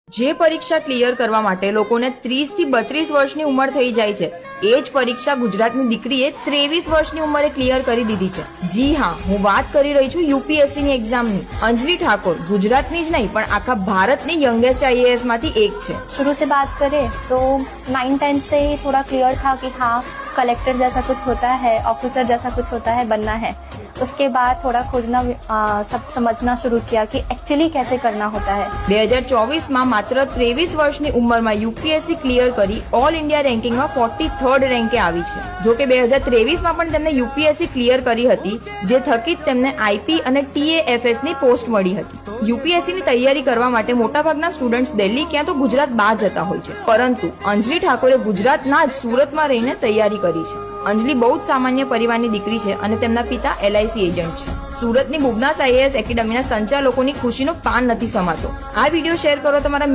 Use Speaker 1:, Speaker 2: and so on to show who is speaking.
Speaker 1: જે પરીક્ષા ક્લિયર કરવા માટે લોકોને 30 થી 32 વર્ષની ઉંમર થઈ જાય છે, એ જ પરીક્ષા ગુજરાતની દીકરીએ 23 વર્ષની ઉંમરે ક્લિયર કરી દીધી છે। જી હા, હું વાત કરી રહી છું યુપીએસસી ની એક્ઝામની। અંજલિ ઠાકોર ગુજરાતની જ નહીં પણ આખા ભારતની यंगेस्ट आईएएस માંથી એક છે।
Speaker 2: शुरू से बात करें तो 9-10 से ही थोड़ा क्लियर था कि हाँ कलेक्टर जैसा कुछ होता है, ऑफिसर जैसा कुछ होता है, बनना है। उसके बाद थोड़ा खोजना सब समझना शुरू किया कि एक्चुअली कैसे करना होता है।
Speaker 1: 2024 માં માત્ર 23 વર્ષની ઉંમરમાં યુપીએસસી ક્લિયર કરી ઓલ ઇન્ડિયા રેન્કિંગમાં 43rd રેન્કે આવી છે। જો કે 2023 માં પણ તેમને યુપીએસસી ક્લિયર કરી હતી, જે થકી જ તેમને આઈપી અને ટીએએફએસ ની પોસ્ટ મળી હતી। યુપીએસસી ની તૈયારી કરવા માટે મોટાભાગના સ્ટુડન્ટ્સ દિલ્હી ક્યાં તો ગુજરાત બહાર જતા હોય છે, પરંતુ અંજલિ ઠાકોરે ગુજરાતના જ સુરતમાં રહીને તૈયારી કરી છે। અંજલિ બહુ જ સામાન્ય પરિવારની દીકરી છે અને તેમના પિતા LIC એજન્ટ છે। સુરતની બુબનાસ આઈએએસ એકેડમીના સંચાલકોની ખુશીનો પાન નથી સમાતો। આ વિડીયો શેર કરો તમારા